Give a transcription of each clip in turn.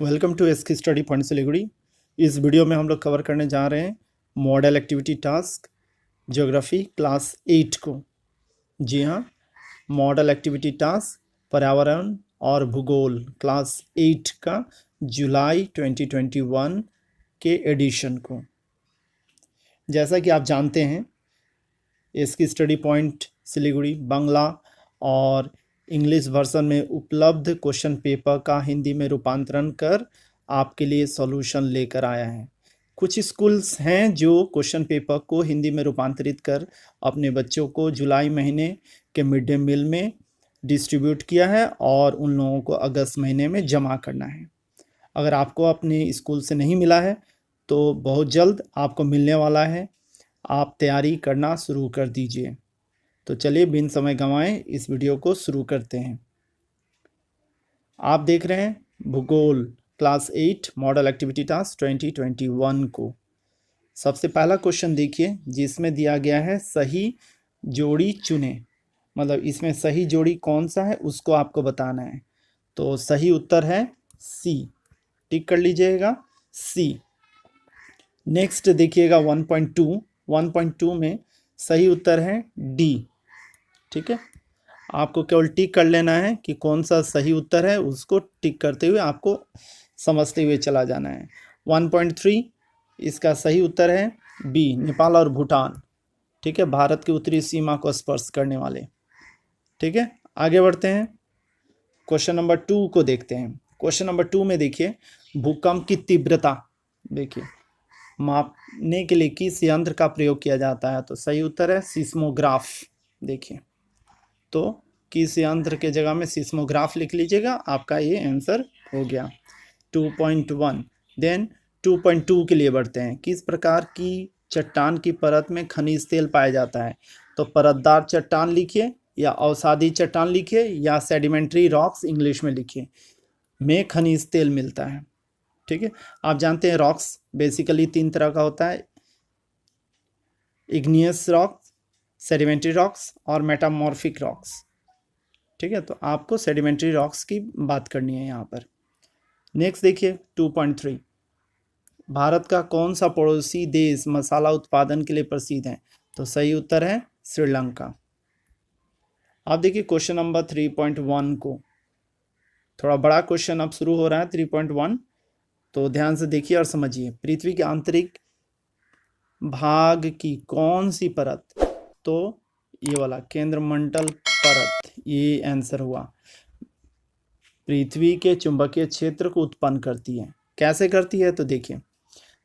Welcome to SK study point Siliguri. इस video में हम लोग कवर करने जा रहे हैं model activity task geography class 8 को। जी हाँ, मॉडल एक्टिविटी टास्क पर्यावरण और भूगोल क्लास 8 का जुलाई 2021 के एडिशन को। जैसा कि आप जानते हैं, इसकी स्टडी पॉइंट सिलीगुड़ी बांग्ला और इंग्लिश वर्जन में उपलब्ध क्वेश्चन पेपर का हिंदी में रूपांतरण कर आपके लिए सॉल्यूशन लेकर आया है। कुछ स्कूल्स हैं जो क्वेश्चन पेपर को हिंदी में रूपांतरित कर अपने बच्चों को जुलाई महीने के मिड डे मील में डिस्ट्रीब्यूट किया है और उन लोगों को अगस्त महीने में जमा करना है। अगर आपको अपने स्कूल से नहीं मिला है तो बहुत जल्द आपको मिलने वाला है। आप तैयारी करना शुरू कर दीजिए। तो चलिए बिन समय गंवाए इस वीडियो को शुरू करते हैं। आप देख रहे हैं भूगोल क्लास 8 मॉडल एक्टिविटी टास्क 2021 को। सबसे पहला क्वेश्चन देखिए, जिसमें दिया गया है सही जोड़ी चुने। मतलब इसमें सही जोड़ी कौन सा है उसको आपको बताना है। तो सही उत्तर है सी, टिक कर लीजिएगा सी। नेक्स्ट देखिएगा 1.2 में सही उत्तर है डी। ठीक है, आपको केवल टिक कर लेना है कि कौन सा सही उत्तर है, उसको टिक करते हुए आपको समझते हुए चला जाना है। 1.3 इसका सही उत्तर है बी, नेपाल और भूटान। ठीक है, भारत की उत्तरी सीमा को स्पर्श करने वाले। ठीक है, आगे बढ़ते हैं। क्वेश्चन नंबर 2 को देखते हैं। क्वेश्चन नंबर 2 में देखिए, भूकंप की तीव्रता देखिए मापने के लिए किस यंत्र का प्रयोग किया जाता है। तो सही उत्तर है सिस्मोग्राफ। देखिए, तो किस यंत्र के जगह में सिस्मोग्राफ लिख लीजिएगा, आपका ये आंसर हो गया 2.1। देन 2.2 के लिए बढ़ते हैं। किस प्रकार की चट्टान की परत में खनिज तेल पाया जाता है। तो परतदार चट्टान लिखिए या अवसादी चट्टान लिखिए या सेडिमेंट्री रॉक्स इंग्लिश में लिखिए, में खनिज तेल मिलता है। ठीक है, आप जानते हैं रॉक्स बेसिकली 3 तरह का होता है, इग्नियस रॉक्स, सेडिमेंट्री रॉक्स और मेटामॉर्फिक रॉक्स। ठीक है, तो आपको सेडिमेंट्री रॉक्स की बात करनी है यहाँ पर। नेक्स्ट देखिए 2.3, भारत का कौन सा पड़ोसी देश मसाला उत्पादन के लिए प्रसिद्ध है। तो सही उत्तर है श्रीलंका। अब देखिए क्वेश्चन नंबर 3.1 को। थोड़ा बड़ा क्वेश्चन अब शुरू हो रहा है 3.1, तो ध्यान से देखिए और समझिए। पृथ्वी के आंतरिक भाग की कौन सी परत। तो ये वाला केंद्रमंडल परत, ये आंसर हुआ। पृथ्वी के चुंबकीय क्षेत्र को उत्पन्न करती है। कैसे करती है तो देखिए,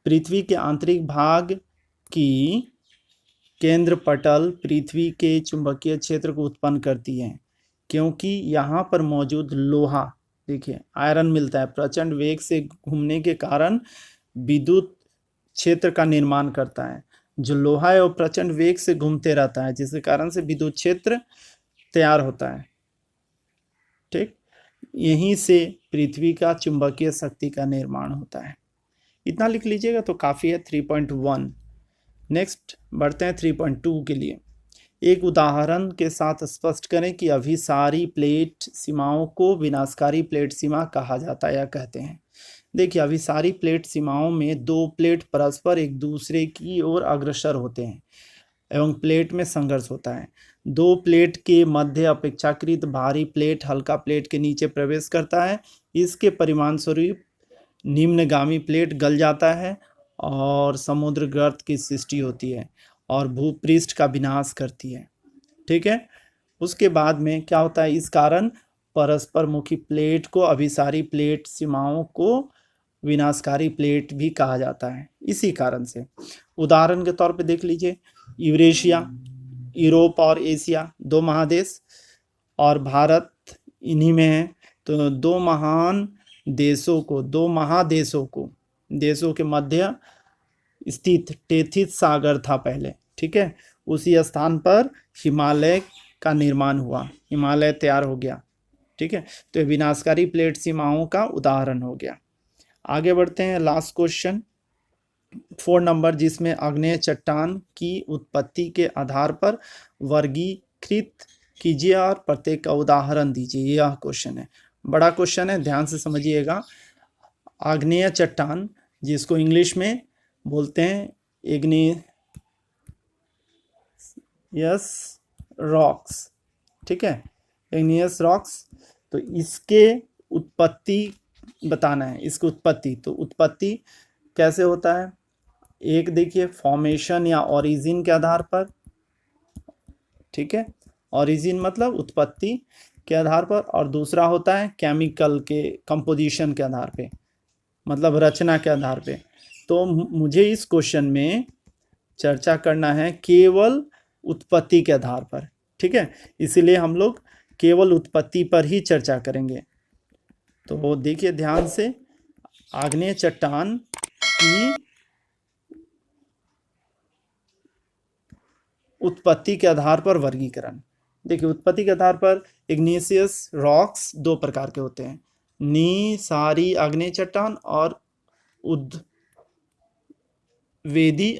पृथ्वी के आंतरिक भाग की केंद्र पटल पृथ्वी के चुंबकीय क्षेत्र को उत्पन्न करती है, क्योंकि यहाँ पर मौजूद लोहा, देखिए आयरन मिलता है, प्रचंड वेग से घूमने के कारण विद्युत क्षेत्र का निर्माण करता है। जो लोहा है वो प्रचंड वेग से घूमते रहता है, जिसके कारण से विद्युत क्षेत्र तैयार होता है। ठीक, यहीं से पृथ्वी का चुंबकीय शक्ति का निर्माण होता है। इतना लिख लीजिएगा तो काफ़ी है 3.1। नेक्स्ट बढ़ते हैं 3.2 के लिए। एक उदाहरण के साथ स्पष्ट करें कि अभिसारी प्लेट सीमाओं को विनाशकारी प्लेट सीमा कहा जाता है या कहते हैं। देखिए, अभिसारी प्लेट सीमाओं में 2 प्लेट परस्पर एक दूसरे की ओर अग्रसर होते हैं एवं प्लेट में संघर्ष होता है। 2 प्लेट के मध्य अपेक्षाकृत भारी प्लेट हल्का प्लेट के नीचे प्रवेश करता है। इसके परिणाम स्वरूप निम्नगामी प्लेट गल जाता है और समुद्र गर्त की सृष्टि होती है और भूपृष्ठ का विनाश करती है। ठीक है, उसके बाद में क्या होता है, इस कारण परस्पर मुखी प्लेट को अभिसारी प्लेट सीमाओं को विनाशकारी प्लेट भी कहा जाता है। इसी कारण से उदाहरण के तौर पे देख लीजिए, यूरेशिया, यूरोप और एशिया 2 महादेश और भारत इन्हीं में है। तो 2 महान देशों को, 2 महादेशों को, देशों के मध्य स्थित टेथिस सागर था पहले। ठीक है, उसी स्थान पर हिमालय का निर्माण हुआ, हिमालय तैयार हो गया। ठीक है, तो ये विनाशकारी प्लेट सीमाओं का उदाहरण हो गया। आगे बढ़ते हैं लास्ट क्वेश्चन 4 नंबर, जिसमें आग्नेय चट्टान की उत्पत्ति के आधार पर वर्गीकृत कीजिए और प्रत्येक का उदाहरण दीजिए। यह क्वेश्चन है, बड़ा क्वेश्चन है, ध्यान से समझिएगा। आग्नेय चट्टान, जिसको इंग्लिश में बोलते हैं इग्नियस रॉक्स, ठीक है, इग्नियस रॉक्स। तो इसके उत्पत्ति बताना है, इसकी उत्पत्ति। तो उत्पत्ति कैसे होता है, एक देखिए फॉर्मेशन या ओरिजिन के आधार पर, ठीक है, ओरिजिन मतलब उत्पत्ति के आधार पर, और दूसरा होता है केमिकल के कंपोजिशन के आधार पे, मतलब रचना के आधार पे। तो मुझे इस क्वेश्चन में चर्चा करना है केवल उत्पत्ति के आधार पर, ठीक है, इसीलिए हम लोग केवल उत्पत्ति पर ही चर्चा करेंगे। तो देखिए ध्यान से, आग्नेय चट्टान की उत्पत्ति के आधार पर वर्गीकरण। देखिए उत्पत्ति के आधार पर इग्नेशियस रॉक्स दो प्रकार के होते हैं, निसारी आग्नेय चट्टान और उद्वेदी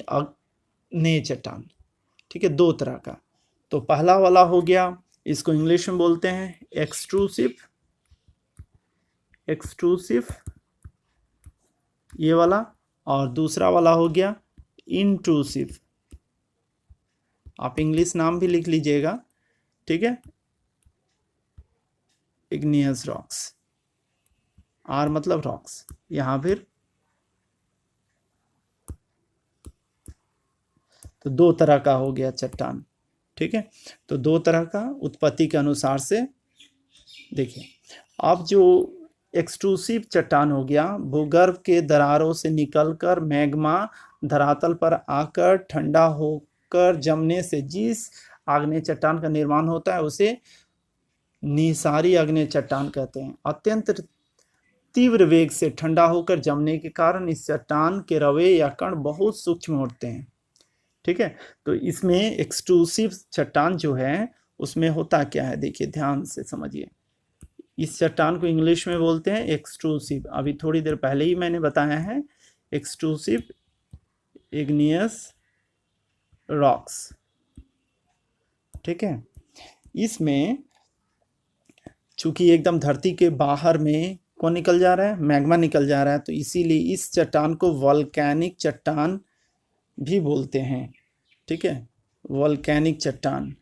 आग्नेय चट्टान, ठीक है, दो तरह का। तो पहला वाला हो गया, इसको इंग्लिश में बोलते हैं एक्सट्रूसिव ये वाला, और दूसरा वाला हो गया इंट्रूसिव। आप इंग्लिश नाम भी लिख लीजिएगा, ठीक है, इग्नियस रॉक्स, आर मतलब रॉक्स, यहां फिर तो दो तरह का हो गया चट्टान, ठीक है। तो दो तरह का उत्पत्ति के अनुसार से देखिए। अब जो एक्सट्रूसिव चट्टान हो गया, भूगर्भ के दरारों से निकलकर मैग्मा धरातल पर आकर ठंडा होकर जमने से जिस आग्नेय चट्टान का निर्माण होता है उसे निसारी आग्नेय चट्टान कहते हैं। अत्यंत तीव्र वेग से ठंडा होकर जमने के कारण इस चट्टान के रवे या कण बहुत सूक्ष्म होते हैं, ठीक है। तो इसमें एक्सट्रूसिव चट्टान जो है उसमें होता क्या है, देखिए ध्यान से समझिए। इस चट्टान को इंग्लिश में बोलते हैं एक्सट्रूसिव, अभी थोड़ी देर पहले ही मैंने बताया है, एक्सट्रूसिव इग्नियस रॉक्स, ठीक है। इसमें चूंकि एकदम धरती के बाहर में कौन निकल जा रहा है, मैग्मा निकल जा रहा है, तो इसीलिए इस चट्टान को वोल्केनिक चट्टान भी बोलते हैं, ठीक है, वोल्केनिक चट्टान,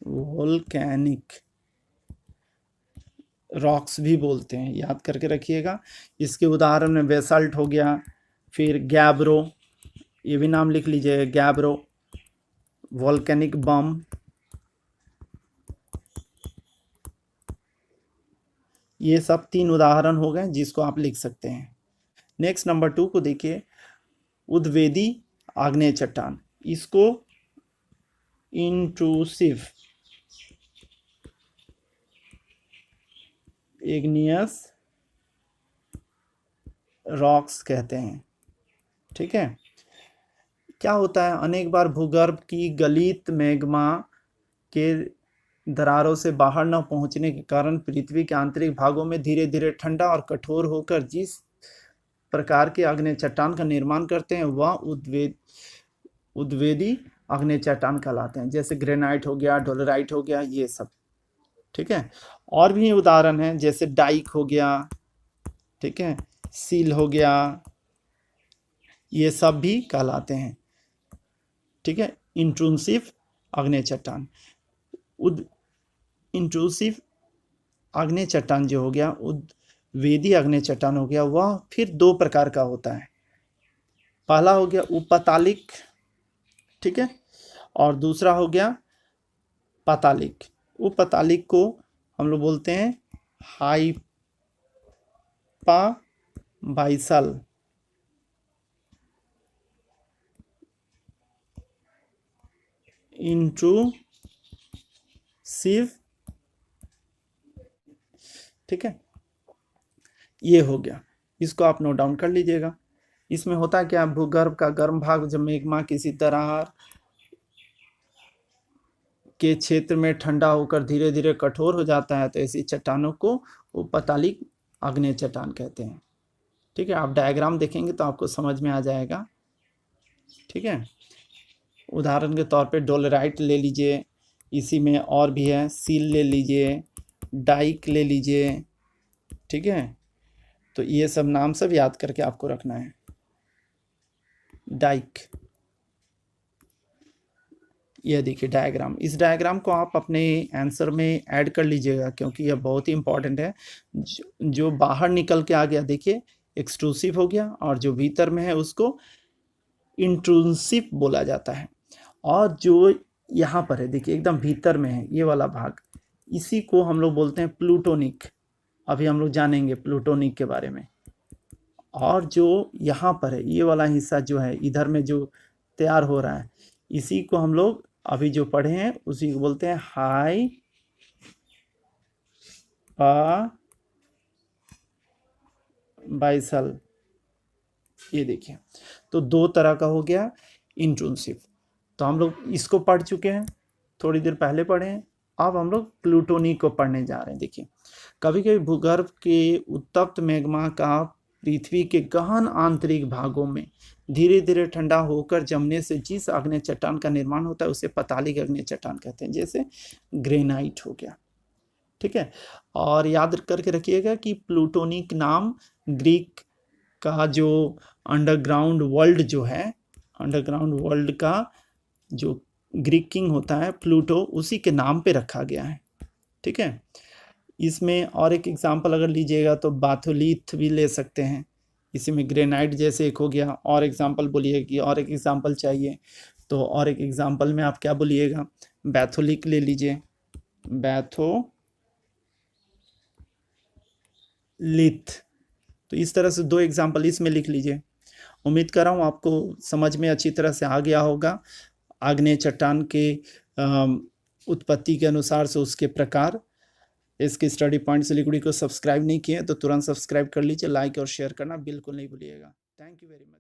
वोल्केनिक रॉक्स भी बोलते हैं, याद करके रखिएगा। इसके उदाहरण में बेसाल्ट हो गया, फिर गैब्रो, ये भी नाम लिख लीजिए, गैब्रो, वोल्केनिक बम, ये सब तीन उदाहरण हो गए जिसको आप लिख सकते हैं। नेक्स्ट नंबर 2 को देखिए, उद्वेदी आग्नेय चट्टान, इसको इंट्रूसिव इग्नियस रॉक्स कहते हैं, ठीक है। क्या होता है, अनेक बार भूगर्भ की गलित मैग्मा के दरारों से बाहर न पहुंचने के कारण पृथ्वी के आंतरिक भागों में धीरे धीरे ठंडा और कठोर होकर जिस प्रकार के आग्नेय चट्टान का निर्माण करते हैं वह उद्वेदी आग्नेय चट्टान कहलाते हैं, जैसे ग्रेनाइट हो गया, डोलेराइट हो गया, ये सब, ठीक है। और भी उदाहरण हैं, जैसे डाइक हो गया, ठीक है, सील हो गया, ये सब भी कहलाते हैं, ठीक है, इंट्रूसिव आग्नेय चट्टान। इंट्रूसिव आग्नेय चट्टान जो हो गया, उद्वेदी आग्नेय चट्टान हो गया, वह फिर दो प्रकार का होता है। पहला हो गया उपतालिक, ठीक है, और दूसरा हो गया पातालिक। उपतालिक को हम लोग बोलते हैं हाइपाबाइसल, इंट्रूसिव, ठीक है, ये हो गया, इसको आप नोट डाउन कर लीजिएगा। इसमें होता क्या, भूगर्भ का गर्म भाग जब मैग्मा किसी दरार के क्षेत्र में ठंडा होकर धीरे धीरे कठोर हो जाता है तो ऐसी चट्टानों को उपतालिक आग्नेय चट्टान कहते हैं, ठीक है। आप डायग्राम देखेंगे तो आपको समझ में आ जाएगा, ठीक है। उदाहरण के तौर पे डोलेराइट ले लीजिए, इसी में और भी है, सील ले लीजिए, डाइक ले लीजिए, ठीक है। तो ये सब नाम सब याद करके आपको रखना है। डाइक, ये देखिए डायग्राम, इस डायग्राम को आप अपने आंसर में ऐड कर लीजिएगा क्योंकि यह बहुत ही इंपॉर्टेंट है। जो बाहर निकल के आ गया देखिए एक्सट्रूसिव हो गया, और जो भीतर में है उसको इंट्रूसिव बोला जाता है। और जो यहाँ पर है देखिए एकदम भीतर में है ये वाला भाग, इसी को हम लोग बोलते हैं प्लूटोनिक। अभी हम लोग जानेंगे प्लूटोनिक के बारे में। और जो यहाँ पर है ये वाला हिस्सा जो है इधर में जो तैयार हो रहा है, इसी को हम लोग अभी जो पढ़े हैं उसी को बोलते हैं हाई बाइसल। ये देखिए, तो दो तरह का हो गया इंट्रूसिव। तो हम लोग इसको पढ़ चुके हैं, थोड़ी देर पहले पढ़े हैं। अब हम लोग प्लूटोनिक को पढ़ने जा रहे हैं। देखिए, कभी कभी भूगर्भ के उत्तप्त मैग्मा का पृथ्वी के गहन आंतरिक भागों में धीरे धीरे ठंडा होकर जमने से जिस आग्नेय चट्टान का निर्माण होता है उसे पतालिक आग्नेय चट्टान कहते हैं, जैसे ग्रेनाइट हो गया। ठीक है, और याद करके रखिएगा कि प्लूटोनिक नाम ग्रीक का जो अंडरग्राउंड वर्ल्ड जो है, अंडरग्राउंड वर्ल्ड का जो ग्रीक किंग होता है प्लूटो, उसी के नाम पे रखा गया है। ठीक है, इसमें और एक एग्जांपल अगर लीजिएगा तो बाथोलीथ भी ले सकते हैं। इसी में ग्रेनाइट जैसे एक हो गया। और एग्जांपल बोलिए कि और एक एग्जांपल चाहिए, तो और एक एग्जांपल में आप क्या बोलिएगा, बैथोलिक ले लीजिए, बैथोलिथ। तो इस तरह से दो एग्जांपल इसमें लिख लीजिए। उम्मीद कर रहा हूँ आपको समझ में अच्छी तरह से आ गया होगा। आग्नेय चट्टान के उत्पत्ति के अनुसार से उसके प्रकार। इसके स्टडी पॉइंट से लिक्विड को सब्सक्राइब नहीं किए तो तुरंत सब्सक्राइब कर लीजिए। लाइक और शेयर करना बिल्कुल नहीं भूलिएगा। Thank you very much.